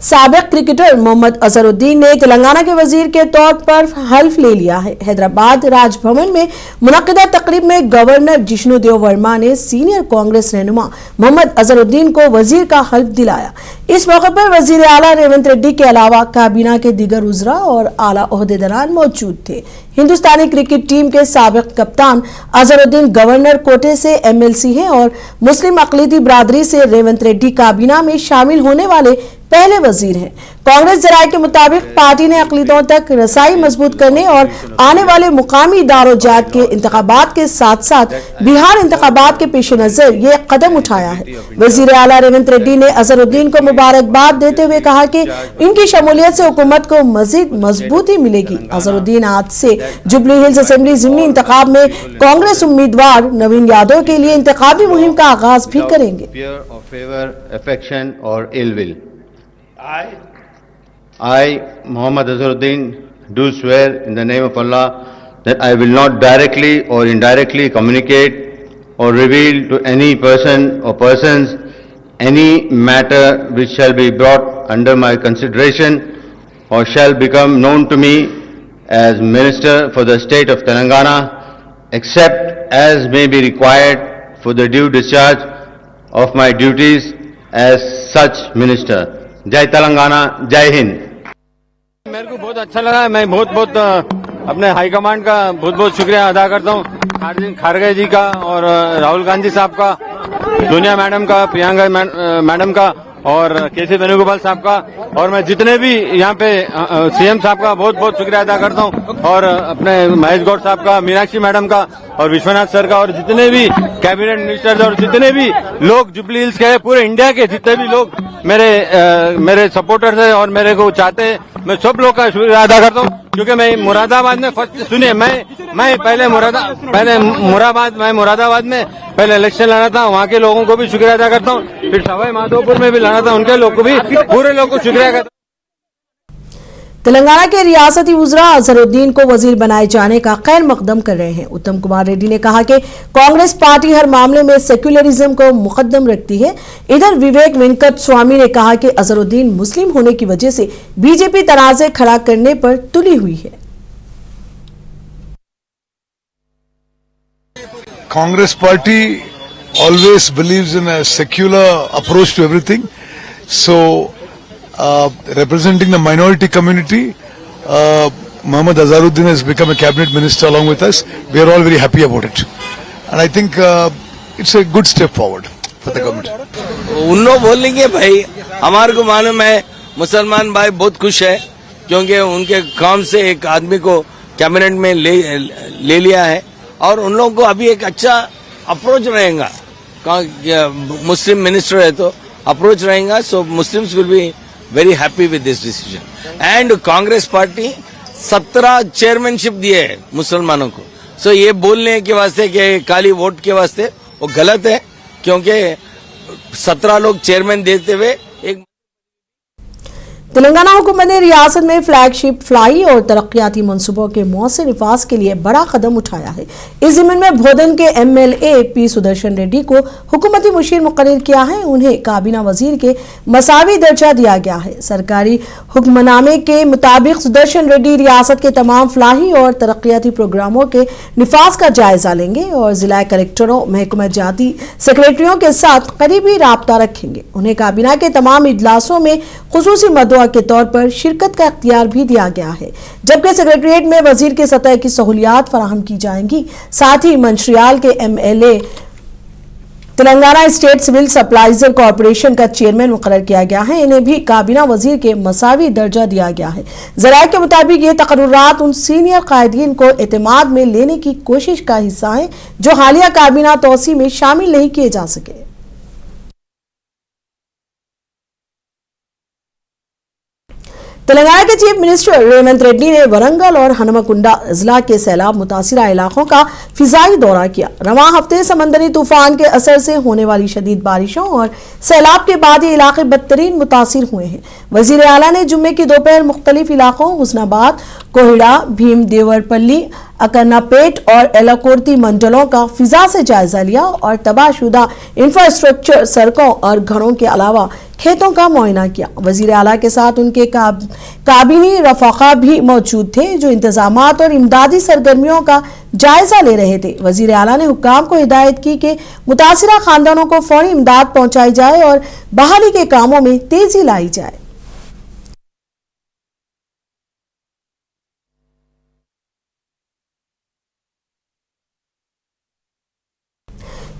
साबिक क्रिकेटर मोहम्मद अजहरुद्दीन ने तेलंगाना के वजीर के तौर पर हल्फ ले लिया है। हैदराबाद राजभवन में मुनक्किदा तकरीब में गवर्नर जिष्णुदेव वर्मा ने सीनियर कांग्रेस रहनुमा मोहम्मद अजहरुद्दीन को वजीर का हल्फ दिलाया। इस मौके पर वजीर आला रेवंत रेड्डी के अलावा काबीना के दीगर उजरा और आला ओहदेदारान मौजूद थे। हिंदुस्तानी क्रिकेट टीम के साबिक कप्तान अजहरुद्दीन गवर्नर कोटे से एमएलसी हैं और मुस्लिम अकलीती बिरादरी से रेवंत रेड्डी काबीना में शामिल होने वाले पहले वजीर हैं। कांग्रेस जराये के मुताबिक पार्टी ने अकलीतों तक रसाई मजबूत करने और आने वाले मुकामी इदारों जात के इंतखाबात के साथ साथ बिहार इंतखाबात के पेश नजर ये कदम उठाया है। वजीर आला रेवंत रेड्डी ने अजहरुद्दीन को मुबारकबाद देते हुए कहा कि इनकी शमूलियत से हुकूमत को मजीद मजबूती मिलेगी। अजहरुद्दीन आज से जुबली हिल्स असेंबली जिमनी इंतखाब में कांग्रेस उम्मीदवार नवीन यादव के लिए इंतखाबी मुहिम का आगाज भी करेंगे। I, Muhammad Azharuddin, do swear in the name of Allah that I will not directly or indirectly communicate or reveal to any person or persons any matter which shall be brought under my consideration or shall become known to me as Minister for the state of Telangana, except as may be required for the due discharge of my duties as such Minister. जय तेलंगाना, जय हिंद। मेरे को बहुत अच्छा लगा। मैं बहुत अपने हाईकमांड का बहुत शुक्रिया अदा करता हूँ, खारगे जी का और राहुल गांधी साहब का, दुनिया मैडम का, प्रियंका मैडम का और केसी वेणुगोपाल साहब का, और मैं जितने भी यहाँ पे सीएम साहब का बहुत शुक्रिया अदा करता हूँ, और अपने महेश गौड़ साहब का, मीनाक्षी मैडम का और विश्वनाथ सर का, और जितने भी कैबिनेट मिनिस्टर्स और जितने भी लोग जुबली हिल्स के पूरे इंडिया के जितने भी लोग मेरे सपोर्टर्स है और मेरे को चाहते हैं, मैं सब लोग का शुक्रिया अदा करता हूँ। क्योंकि मैं मुरादाबाद में फर्स्ट सुनिए, मैं पहले मुरादाबाद में पहले इलेक्शन लड़ा था, वहाँ के लोगों को भी शुक्रिया अदा करता हूँ। फिर सवाई माधोपुर में भी लड़ा था, उनके लोग को भी, पूरे लोग को शुक्रिया करता हूँ। तेलंगाना के रियासती उजरा अजहरुद्दीन को वजीर बनाए जाने का खैर मकदम कर रहे हैं। उत्तम कुमार रेड्डी ने कहा कि कांग्रेस पार्टी हर मामले में सेक्युलरिज्म को मुकद्दम रखती है। इधर विवेक वेंकट स्वामी ने कहा कि अजहरुद्दीन मुस्लिम होने की वजह से बीजेपी तनाज़े खड़ा करने पर तुली हुई है। Congress party always believes in a secular approach to everything, so representing the minority community, Mohammed Azharuddin has become a cabinet minister along with us. We are all very happy about it, and I think it's a good step forward for the government. उन लोग बोलेंगे भाई, हमारे को मालूम है मुसलमान भाई बहुत खुश है क्योंकि उनके काम से एक आदमी को कैबिनेट में ले लिया है, और उन लोगों को अभी एक अच्छा अप्रोच रहेगा। मुस्लिम मिनिस्टर है तो अप्रोच रहेगा, so Muslims will be very happy with this decision. And Congress party 17 chairmanship दिए है मुसलमानों को, सो ये बोलने के वास्ते कि काली वोट के वास्ते वो गलत है, क्योंकि 17 लोग चेयरमैन देते हुए एक तेलंगाना हुकूमत ने रियासत में फ्लैगशिप फ्लाई और तरक्याती मंसूबों के मौसर निफाज के लिए बड़ा कदम उठाया है। इस जिम्मन में भोदन के एमएलए पी सुदर्शन रेड्डी को हुकूमती मुशीर मुकर्रर किया है। उन्हें काबीना वजीर के मसावी दर्जा दिया गया है। सरकारी हुक्मनामे के मुताबिक सुदर्शन रेड्डी रियासत के तमाम फ्लाही और तरक्याती प्रोग्रामों के निफाज का जायजा लेंगे और जिला कलेक्टरों, महकमा जाती सेक्रेटरियों के साथ करीबी राब्ता रखेंगे। उन्हें काबीना के तमाम इजलासों में खुसूसी मदुआ के तौर पर शिरकत का इख्तियार भी दिया गया है, जबकि सेक्रेटरिएट में वजीर के सतह की सहूलियात फराहम की जाएंगी। साथ ही मंशरियाल के MLA Telangana state civil supplies corporation का चेयरमैन मुकर्रर किया गया है। इन्हें भी काबीना वजीर के मसावी दर्जा दिया गया है। जराये के मुताबिक ये तकर्रुरात उन सीनियर कायदीन को एतमाद में लेने की कोशिश का हिस्सा है जो हालिया काबीना तोसी में शामिल नहीं किए जा सके। तेलंगाना के चीफ मिनिस्टर रेवंत रेड्डी ने वरंगल और हनुमकुंडा जिला के सैलाब मुतासिरा इलाकों का फिजाई दौरा किया। रवां हफ्ते समंदरी तूफान के असर से होने वाली शदीद बारिशों और सैलाब के बाद ये इलाके बदतरीन मुतासिर हुए हैं। वजीर आला ने जुम्मे की दोपहर मुख्तलिफ इलाकों हुस्नाबाद, कोहिड़ा, भीम देवरपल्ली, अकन्नापेट और एलाकोर्ती मंडलों का फिजा से जायजा लिया और तबाहशुदा इंफ्रास्ट्रक्चर, सड़कों और घरों के अलावा खेतों का मुआयना किया। वजीर आला के साथ उनके काबिनी रफाका भी मौजूद थे जो इंतजामात और इमदादी सरगर्मियों का जायजा ले रहे थे। वजीर आला ने हुक्काम को हिदायत की कि मुतासिरा खानदानों को फौरी इमदाद पहुंचाई जाए और बहाली के कामों में तेजी लाई जाए।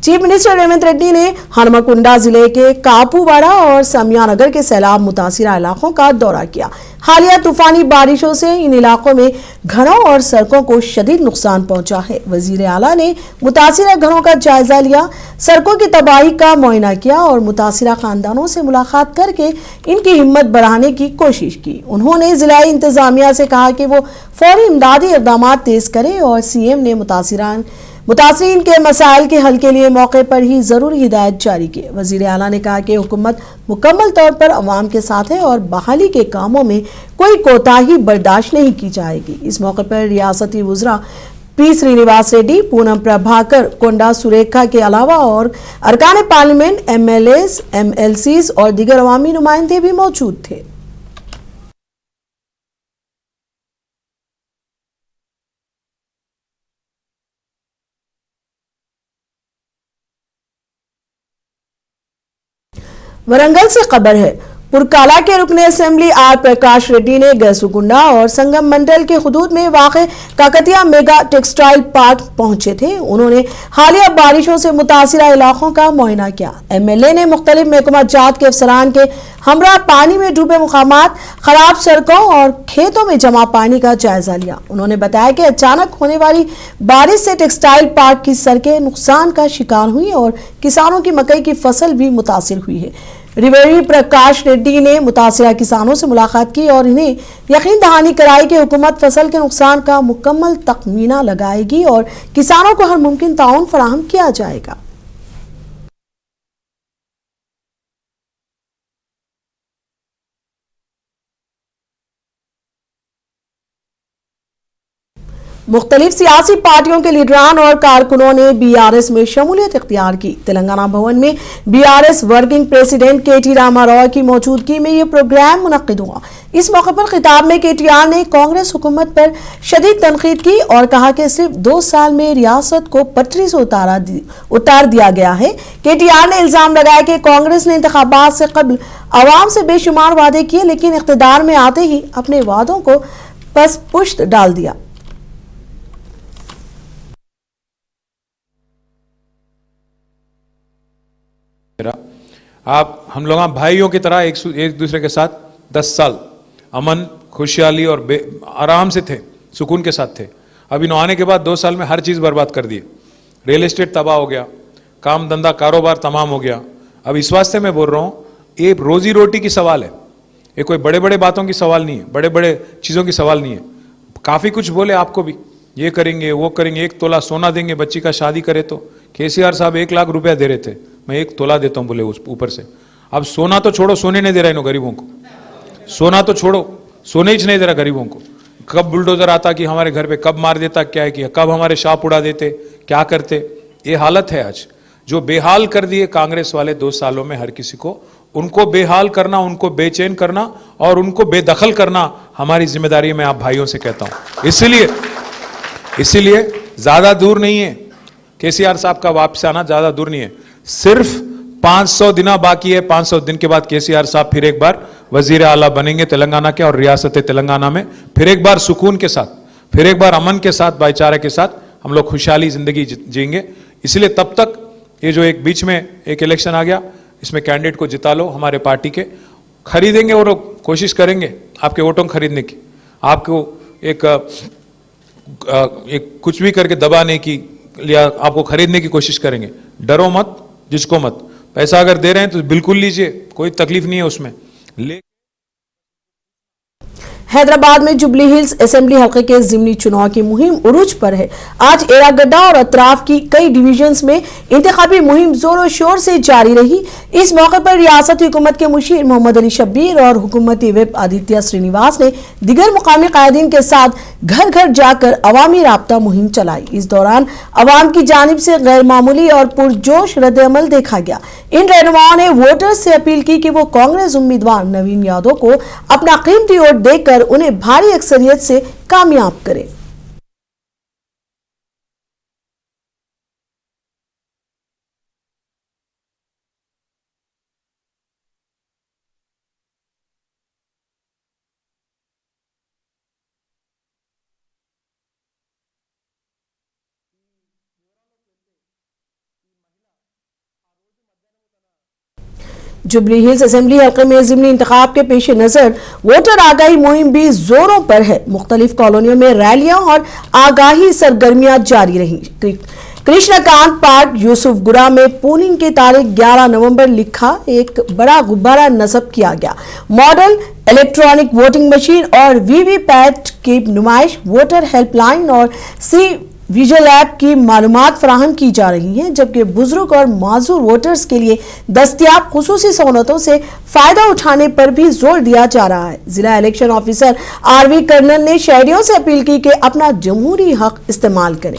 चीफ मिनिस्टर रेवंत रेड्डी ने हनुमकुंडा जिले के कापूवाड़ा और समियानगर के सैलाब मुतासिरा इलाकों का दौरा किया। हालिया तूफानी बारिशों से इन इलाकों में घरों और सड़कों को शदीद नुकसान पहुंचा है। वजीर आला ने मुतासिरा घरों का जायजा लिया, सड़कों की तबाही का मुआयना किया और मुतासिरा खानदानों से मुलाकात करके इनकी हिम्मत बढ़ाने की कोशिश की। उन्होंने जिलाई इंतजामिया से कहा कि वो फौरी इमदादी इकदाम तेज करे और सीएम ने मुतासरीन के मसाइल के हल के लिए मौके पर ही जरूरी हिदायत जारी की। वजीर आला ने कहा कि हुकूमत मुकम्मल तौर पर अवाम के साथ है और बहाली के कामों में कोई कोताही बर्दाश्त नहीं की जाएगी। इस मौके पर रियासती वुज़रा पी श्रीनिवास रेड्डी, पूनम प्रभाकर, कोंडा सुरेखा के अलावा और अरकान पार्लियामेंट, MLAs, MLCs और दीगर अवामी नुमाइंदे भी मौजूद थे। वरंगल से खबर है, पुरकाला के रुकने असेंबली आर प्रकाश रेड्डी ने गैसुकुंडा और संगम मंडल के हुदूद में वाक़े काकतिया मेगा टेक्सटाइल पार्क पहुंचे थे। उन्होंने हालिया बारिशों से मुतासिरा इलाकों का मुआयना किया। MLA ने मुख्तलिफ महकमा जात के अफसरान के हमरा पानी में डूबे मुकामात, खराब सड़कों और खेतों में जमा पानी का जायजा लिया। उन्होंने बताया कि अचानक होने वाली बारिश से टेक्सटाइल पार्क की सड़कें नुकसान का शिकार हुई और किसानों की मकई की फसल भी मुतासिर हुई है। रिवेरी प्रकाश रेड्डी ने मुतासिरा किसानों से मुलाकात की और इन्हें यकीन दहानी कराई कि हुकूमत फसल के नुकसान का मुकम्मल तखमीना लगाएगी और किसानों को हर मुमकिन ताउन फराहम किया जाएगा। मुख्तलिफ सियासी पार्टियों के लीडरान और कारकुनों ने BRS में शमूलियत इख्तियार की। तेलंगाना भवन में BRS working president KT Ramarao की मौजूदगी में यह प्रोग्राम मुनक्किद हुआ। इस मौके पर खिताब में KTR ने कांग्रेस हुकूमत पर शदीद तनकीद की और कहा कि सिर्फ 2 साल में रियासत को पटरी से उतार दिया गया है। KTR ने इल्जाम लगाया कि कांग्रेस ने इंतखाबात से कबल अवाम से बेशुमार वादे किए लेकिन इख्तिदार में आते ही अपने वादों को पस पुश्त डाल दिया। आप हम लोग भाइयों की तरह एक दूसरे के साथ 10 साल अमन, खुशहाली और आराम से थे, सुकून के साथ थे। अब इन आने के बाद 2 साल में हर चीज़ बर्बाद कर दी। रियल एस्टेट तबाह हो गया, काम धंधा कारोबार तमाम हो गया। अब इस वास्ते मैं बोल रहा हूँ, ये रोजी रोटी की सवाल है, ये कोई बड़े बड़े बातों की सवाल नहीं है, बड़े बड़े चीज़ों की सवाल नहीं है। काफ़ी कुछ बोले आपको भी, ये करेंगे वो करेंगे, 1 तोला सोना देंगे बच्ची का शादी करे तो। KCR साहब 1 लाख रुपया दे रहे थे, मैं 1 तोला देता हूं बोले उस ऊपर से। अब सोना तो छोड़ो, सोने नहीं दे रहा इन गरीबों को, सोना तो छोड़ो, सोने ही नहीं दे रहा गरीबों को। कब बुलडोजर आता कि हमारे घर पे, कब मार देता, क्या है किया, कब हमारे शाप उड़ा देते, क्या करते। ये हालत है आज, जो बेहाल कर दिए कांग्रेस वाले 2 सालों में हर किसी को। उनको बेहाल करना, उनको बेचैन करना और उनको बेदखल करना हमारी जिम्मेदारी, मैं आप भाइयों से कहता हूं। इसीलिए ज्यादा दूर नहीं है KCR साहब का वापस आना, ज्यादा दूर नहीं है, सिर्फ 500 दिन बाकी है। 500 दिन के बाद KCR साहब फिर एक बार वजीर आला बनेंगे तेलंगाना के और रियासत तेलंगाना में फिर एक बार सुकून के साथ, फिर एक बार अमन के साथ, भाईचारे के साथ हम लोग खुशहाली जिंदगी जिएंगे। इसलिए तब तक ये जो एक बीच में एक इलेक्शन आ गया, इसमें कैंडिडेट को जिता लो हमारे पार्टी के, खरीदेंगे वो लोग, कोशिश करेंगे आपके वोटों खरीदने की, आपको एक कुछ भी करके दबाने की या आपको खरीदने की कोशिश करेंगे। डरो मत, जिसको मत। पैसा अगर दे रहे हैं तो बिल्कुल लीजिए, कोई तकलीफ नहीं है उसमें। हैदराबाद में जुबली हिल्स असेंबली हल्के के जिमनी चुनाव की मुहिम उरूज पर है। आज एरागड्डा और अतराफ की कई डिवीजन्स में इंतखाबी मुहिम जोरों शोर से जारी रही। इस मौके पर रियासती हुकूमत के मुशीर मोहम्मद अली शब्बीर और हुकूमती विप आदित्य श्रीनिवास ने दिगर मुकामी कायदीन के साथ घर घर जाकर अवामी राब्ता मुहिम चलाई। इस दौरान अवाम की जानिब से गैर मामूली और पुरजोश रद्द-ए-अमल देखा गया। इन रहनुमाओं ने वोटर्स से अपील की कि वो कांग्रेस उम्मीदवार नवीन यादव को अपना कीमती वोट देकर उन्हें भारी अक्सरियत से कामयाब करें। जुबली हिल्स असेंबली हल्के में जिमनी इंतखाब के पेश नजर वोटर आगाही मुहिम भी जोरों पर है। मुख्तलिफ कॉलोनियों में रैलियां और आगाही सरगर्मियां जारी रही। कृष्णकांत पार्क यूसुफगुड़ा में पोलिंग की तारीख 11 नवंबर लिखा एक बड़ा गुब्बारा नस्ब किया गया। मॉडल इलेक्ट्रॉनिक वोटिंग मशीन और वीवीपैट की नुमाइश, वोटर हेल्पलाइन और सी विजिल ऐप की मालूमात फराहम की जा रही हैं, जबकि बुजुर्ग और माजूर वोटर्स के लिए दस्तियाब खुसूसी सहूलतों से फायदा उठाने पर भी जोर दिया जा रहा है। जिला इलेक्शन ऑफिसर आरवी कर्नल ने शहरियों से अपील की कि अपना जमहूरी हक इस्तेमाल करें।